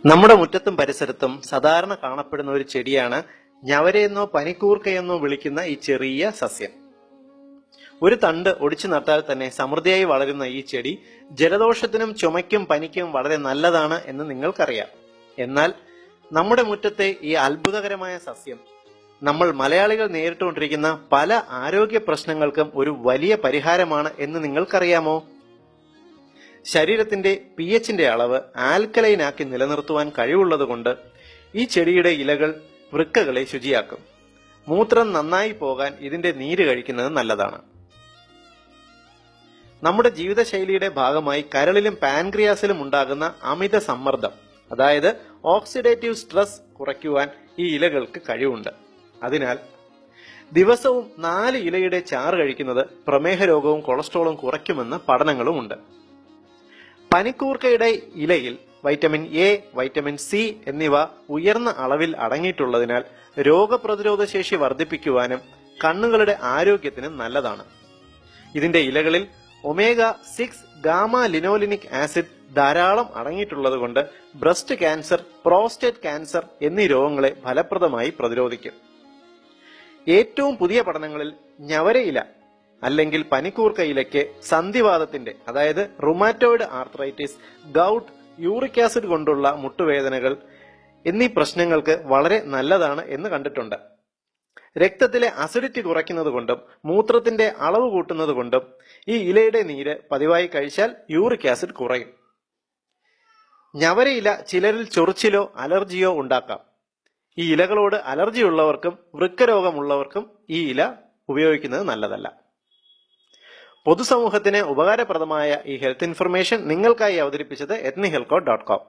നമ്മുടെ മുറ്റത്തും പരിസരത്തും സാധാരണ കാണപ്പെടുന്ന ഒരു ചെടിയാണ് ഞവരയെന്നോ പനിക്കൂർക്കയെന്നോ വിളിക്കുന്ന ഈ ചെറിയ സസ്യം. ഒരു തണ്ട് ഒടിച്ചു നട്ടാൽ തന്നെ സമൃദ്ധിയായി വളരുന്ന ഈ ചെടി ജലദോഷത്തിനും ചുമയ്ക്കും പനിക്കും വളരെ നല്ലതാണ് എന്ന് നിങ്ങൾക്കറിയാം. എന്നാൽ നമ്മുടെ മുറ്റത്തെ ഈ അത്ഭുതകരമായ സസ്യം നമ്മൾ മലയാളികൾ നേരിട്ടുകൊണ്ടിരിക്കുന്ന പല ആരോഗ്യ പ്രശ്നങ്ങൾക്കും ഒരു വലിയ പരിഹാരമാണ് എന്ന് നിങ്ങൾക്കറിയാമോ? ശരീരത്തിന്റെ pHന്റെ അളവ് ആൽക്കലൈനാക്കി നിലനിർത്തുവാൻ കഴിവുള്ളതുകൊണ്ട് ഈ ചെടിയുടെ ഇലകൾ വൃക്കകളെ ശുചിയാക്കും. മൂത്രം നന്നായി പോകാൻ ഇതിന്റെ നീര് കഴിക്കുന്നത് നല്ലതാണ്. നമ്മുടെ ജീവിതശൈലിയുടെ ഭാഗമായി കരളിലും പാൻക്രിയാസിലും ഉണ്ടാകുന്ന അമിത സമ്മർദ്ദം, അതായത് ഓക്സിഡേറ്റീവ് സ്ട്രെസ് കുറയ്ക്കുവാൻ ഈ ഇലകൾക്ക് കഴിവുണ്ട്. അതിനാൽ ദിവസവും 4 ഇലയുടെ ചാറ് കഴിക്കുന്നത് പ്രമേഹ രോഗവും കൊളസ്ട്രോളും കുറയ്ക്കുമെന്ന് പഠനങ്ങളുമുണ്ട്. പനിക്കൂർക്കയുടെ ഇലയിൽ വൈറ്റമിൻ എ, വൈറ്റമിൻ സി എന്നിവ ഉയർന്ന അളവിൽ അടങ്ങിയിട്ടുള്ളതിനാൽ രോഗപ്രതിരോധ ശേഷി വർദ്ധിപ്പിക്കുവാനും കണ്ണുകളുടെ ആരോഗ്യത്തിനും നല്ലതാണ്. ഇതിന്റെ ഇലകളിൽ ഒമേഗ 6 ഗാമ ലിനോലിനിക് ആസിഡ് ധാരാളം അടങ്ങിയിട്ടുള്ളത് കൊണ്ട് ബ്രസ്റ്റ് ക്യാൻസർ, പ്രോസ്റ്റേറ്റ് ക്യാൻസർ എന്നീ രോഗങ്ങളെ ഫലപ്രദമായി പ്രതിരോധിക്കും. ഏറ്റവും പുതിയ പഠനങ്ങളിൽ ഞവരയില അല്ലെങ്കിൽ പനിക്കൂർക്ക ഇലയ്ക്ക് സന്ധിവാതത്തിന്റെ, അതായത് rheumatoid arthritis, gout, uric acid കൊണ്ടുള്ള മുട്ടുവേദനകൾ എന്നീ പ്രശ്നങ്ങൾക്ക് വളരെ നല്ലതാണ് എന്ന് കണ്ടിട്ടുണ്ട്. രക്തത്തിലെ അസിഡിറ്റി കുറയ്ക്കുന്നത് കൊണ്ടും മൂത്രത്തിന്റെ അളവ് കൂട്ടുന്നത് കൊണ്ടും ഈ ഇലയുടെ നീര് പതിവായി കഴിച്ചാൽ യൂറിക് ആസിഡ് കുറയും. ഞവരയില ചിലരിൽ ചൊറിച്ചിലോ അലർജിയോ ഉണ്ടാക്കാം. ഈ ഇലകളോട് അലർജി ഉള്ളവർക്കും വൃക്കരോഗമുള്ളവർക്കും ഈ ഇല ഉപയോഗിക്കുന്നത് നല്ലതല്ല. പൊതുസമൂഹത്തിന് ഉപകാരപ്രദമായ ഈ ഹെൽത്ത് ഇൻഫർമേഷൻ നിങ്ങൾക്കായി അവതരിപ്പിച്ചത് ethnihealthcode.com.